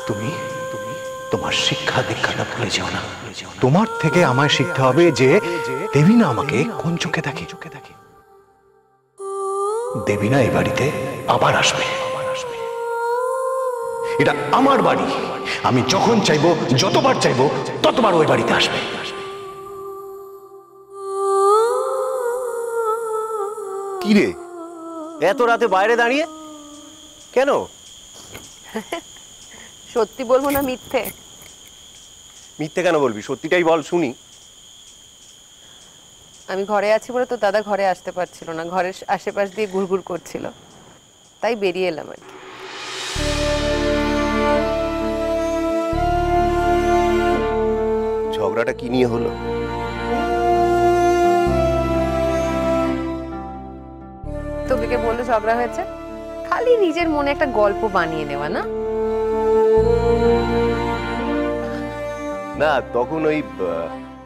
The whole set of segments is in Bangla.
তুমি তোমার শিক্ষা দীক্ষাটা ভুলে যাও না। তোমার থেকে আমায় শিখতে হবে যে দেবীনা আমাকে কোন চোখে দেখে। দেবীনা এই বাড়িতে আবার আসবে। এটা আমার বাড়ি, আমি যখন চাইবো, যতবার চাইবো ততবার ওই বাড়িতে আসবে। কি রে, এত রাতে বাইরে দাঁড়িয়ে কেন? সত্যি বলবো না মিথ্যে? মিথ্যে কেন বলবি, সত্যিটাই বল শুনি। আমি ঘরে আছি বলে তো দাদা ঘরে আসতে পারছিল না, ঘরের আশেপাশ দিয়ে ঘুরঘুর করছিল, তাই বেরিয়ে এলাম আর কি। ঝগড়াটা কি নিয়ে হলো? তোকে কে বললো ঝগড়া হয়েছে? খালি নিজের মনে একটা গল্প বানিয়ে নেওয়া না? না, তখন ওই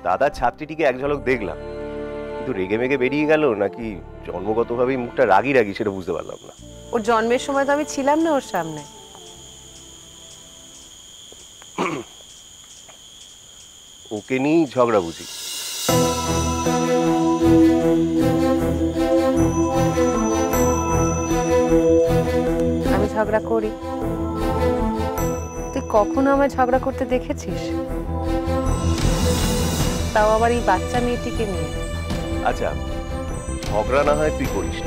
দাদার ছাত্রীটিকে এক ঝলক দেখলাম, কিন্তু রেগে মেগে বেরিয়ে গেল নাকি জন্মগতভাবেই মুখটা রাগি রাগি সেটা বুঝতে পারলাম না। ওর জন্মের সময় তো আমি ছিলাম না ওর সামনে। ওকে নিয়েই ঝগড়া বুঝি? আমি ঝগড়া করি, তুই কখনো আমায় ঝগড়া করতে দেখেছিস? তাও আবার এই বাচ্চা মেয়েটিকে নিয়ে। আচ্ছা, ঝগড়া না হয় তুই করিস,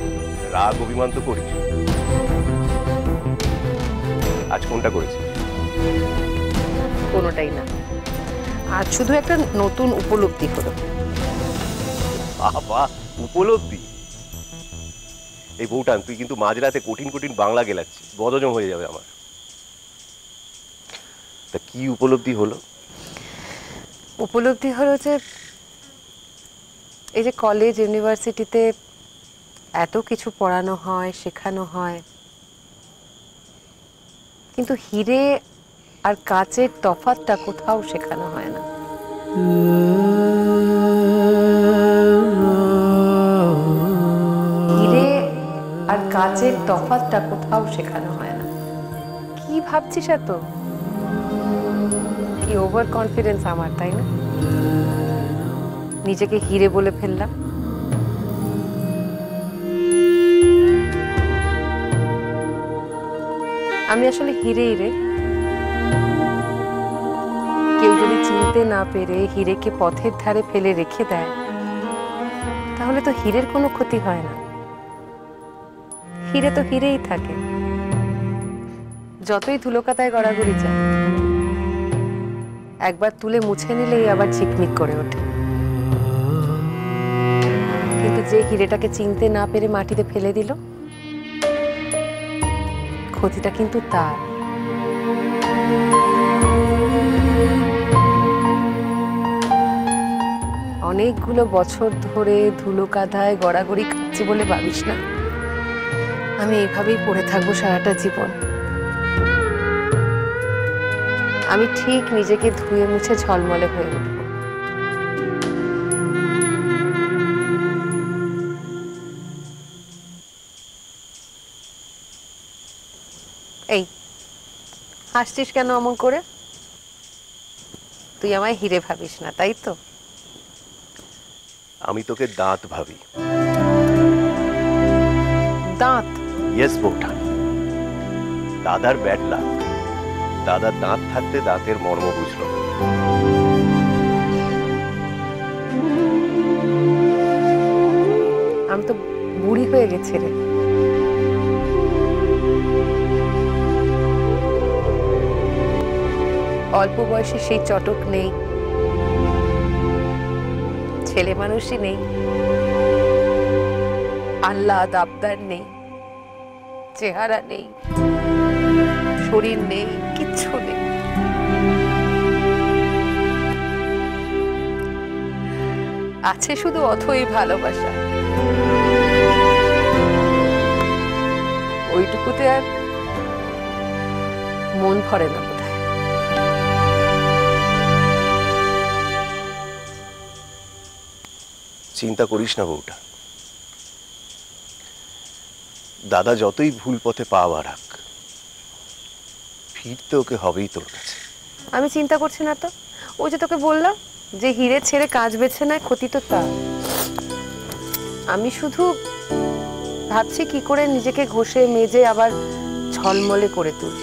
রাগ অভিমান তো করিস। আজ কোনটা করেছিস? কোনোটাই না, আজ শুধু একটা নতুন উপলব্ধি হলো। বাবা, উপলব্ধি? এই বউটান, তুই কিন্তু মাঝরাতে কঠিন কঠিন বাংলা গেলাচ্ছিস, বদহজম হয়ে যাবে আমার। তা কি উপলব্ধি হলো? উপলব্ধি হলো যে এই যে কলেজ ইউনিভার্সিটিতে এত কিছু পড়ানো হয়, শেখানো হয়, কিন্তু হিরে আর কাচের তফাৎটা কোথাও শেখানো হয় না। হিরে আর কাচের তফাৎটা কোথাও শেখানো হয় না। কি ভাবছিস এত? কি ওভার কনফিডেন্স আমার, তাই না? নিজেকে হিরে বলে ফেললাম। আমি আসলে হিরেই রে। কেউ যদি চিনতে না পেরে হিরেকে পথের ধারে ফেলে রেখে দেয়, তাহলে তো হীরের কোনো ক্ষতি হয় না। হিরে তো হিরেই থাকে, যতই ধুলোকাতায় গড়াগড়ি যায়, একবার তুলে মুছে নিলেই আবার ঝিকমিক করে ওঠে। কিন্তু যে হিরেটাকে চিনতে না পেরে মাটিতে ফেলে দিল, ক্ষতিটা কিন্তু তার। অনেকগুলো বছর ধরে ধুলো কাদায় গড়াগড়ি খাচ্ছি বলে ভাবিস না আমি এইভাবেই পড়ে থাকবো সারাটা জীবন। আমি ঠিক নিজেকে ধুয়ে মুছে ঝলমলে হয়ে উঠব। এই হাসছিস কেন অমন করে? তুই আমায় হিরে ভাবিস না, তাই তো? আমি তোকে দাঁত ভাবি। দাঁত? ইয়েস বউঠান, দাদার ব্যাড লাক। দাদার দাঁত থাকতে দাঁতের মর্ম বুঝল। আমি তো বুড়ি হয়ে গেছি রে। অল্প বয়সে সেই চটক নেই, ছেলে মানুষই নেই, আহ্লাদ আবদার নেই, চেহারা নেই, শরীর নেই, কিচ্ছু নেই। আছে শুধু অথই ভালোবাসা। ওইটুকুতে আর মন ভরে না বোধহয়। চিন্তা করিস না বউটা, দাদা যতই ভুল পথে পা বাড়াক, ফিরতে ওকে হবেই তোর কাছে। আমি চিন্তা করছি না তো। ওই যে তোকে বললাম যে হিরে ছেড়ে কাজ বেছে নেয়, ক্ষতি তো তার। আমি শুধু ভাবছি কি করে নিজেকে ঘষে মেজে আবার ঝলমলে করে তুলব।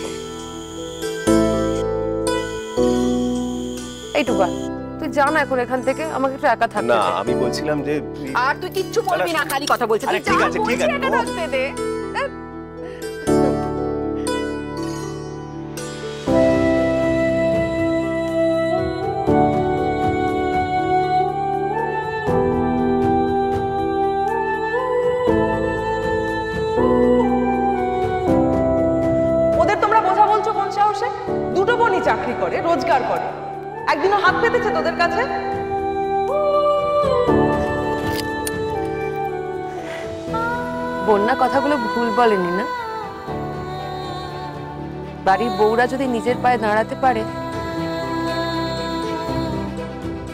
এইটুকু তুই যা না এখন এখান থেকে, আমাকে একটু একা থাকতে না দে। আমি বলছিলাম যে আর তুই কিচ্ছু বলবি না, খালি কথা বলছিস। আরে ঠিক আছে, ঠিক আছে। একা থাকতে দে। ওদের তোমরা বোঝা বলছো কোন সাহসে? দুটো বোনই চাকরি করে, রোজগার করে, একদিনও হাত পেতেছে তোদের কাছে? বন্যা কথাগুলো ভুল বলেনি না? বাড়ির বউরা যদি নিজের পায়ে দাঁড়াতে পারে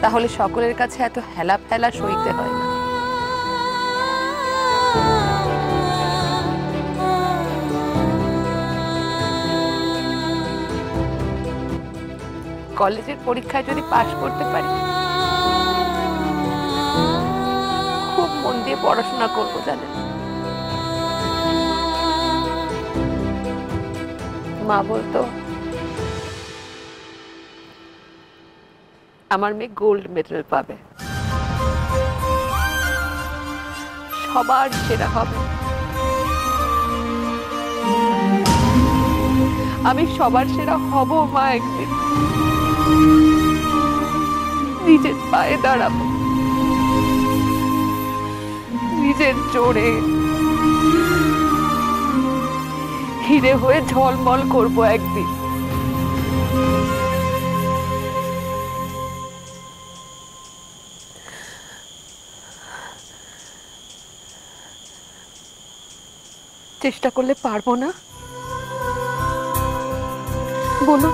তাহলে সকলের কাছে এত হেলা ফেলা সইতে হয় না। কলেজের পরীক্ষায় যদি পাশ করতে পারি, খুব মন দিয়ে পড়াশোনা করবো জানেন। মা বলতো আমার মেয়ে গোল্ড মেডেল পাবে, সবার সেরা হবে। আমি সবার সেরা হব মা একদিন, নিজের পায়ে দাঁড়াবো, নিজের জোরে হিরে হয়ে ঝলমল করবো একদিন। চেষ্টা করলে পারবো না? বলো।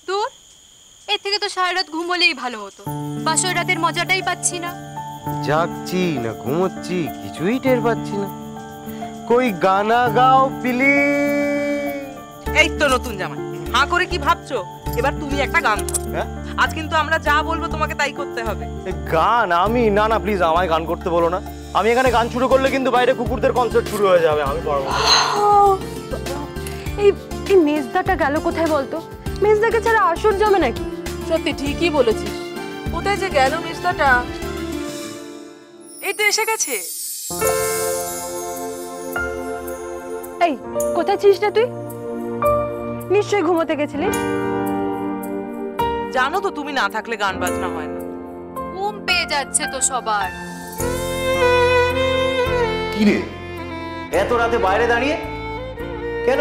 দূর, এর থেকে তো সারা রাত ঘুমোলেই ভালো হতো। বাসর রাতের মজাটাই পাচ্ছি না। জাগছি না ঘুমোচ্ছি কিছুই টের পাচ্ছি না। কই গানা গাও প্লিজ। এই তো নতুন জামাই, হাঁ করে কি ভাবছো? এবার তুমি একটা গান গাও। হ্যাঁ? আজ কিন্তু আমরা যা বলবো তোমাকে তাই করতে হবে। গান? আমি না না প্লিজ আমায় গান করতে বলো না। আমি এখানে গান শুরু করলে কিন্তু বাইরে কুকুরদের কনসার্ট শুরু হয়ে যাবে, আমি পারবো না। এই এই মেজদাটা গেল কোথায় বলতো? মেজদাকে ছাড়া আসর জমে নাকি? সত্যি ঠিকই বলেছিস। কোথায় যে গেল মিস্টারটা? এই তো এসে গেছে। এই কোথায় ছিলিস না তুই? নিশ্চয়ই ঘুমোতে গেছিলিস। জানো তো তুমি না থাকলে গান বাজনা হয় না। ঘুম পেয়ে যাচ্ছে তো সবার। কি রে এত রাতে বাইরে দাঁড়িয়ে কেন?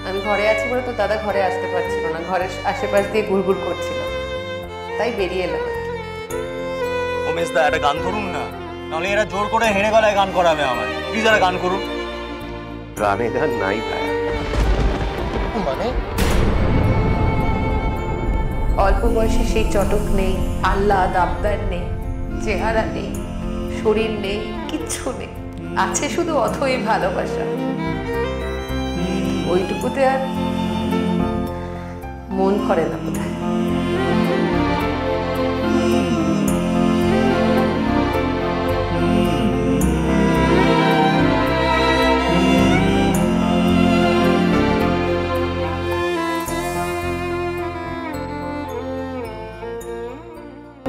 আমি ঘরে আছি বলে তো দাদা ঘরে আসতে পারছিল না, ঘরের আশেপাশ দিয়ে ঘুরঘুর করছিল, তাই বেরিয়ে এলাম। ও মেজদা একটা গান ধরুন না, নাহলে এরা জোর করে হেঁড়ে গলায় গান করাবে আমায়। প্লিজ একটা গান করুন। গানে গান নাই ভাই। মানে অল্প বয়সে সেই চটক নেই, আহ্লাদ আবদার নেই, চেহারা নেই, শরীর নেই, কিচ্ছু নেই। আছে শুধু অথই ভালোবাসা। ওইটুকুতে আর মন ভরে না বোধহয়।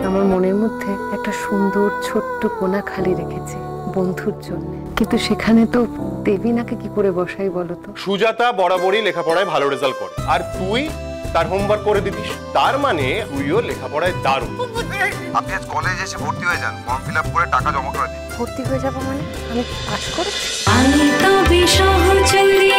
আমার মনের মধ্যে একটা সুন্দর ছোট্ট কোণা খালি রেখেছি বন্ধুর জন্য, কিন্তু সেখানে তো দেবীনাকে কি করে বসাই বলো তো? সুজাতা বরাবরই লেখাপড়ায় ভালো রেজাল্ট করে, আর তুই তার হোমওয়ার্ক করে দিতিস, তার মানে তুইও লেখাপড়ায় দারুণ। আপনি আজ কলেজে এসে ভর্তি হয়ে যান, ফর্ম ফিল আপ করে টাকা জমা করে দিন। ভর্তি হয়ে যাবো মানে? আমি পাস করেছি। আমি তবে সহচরী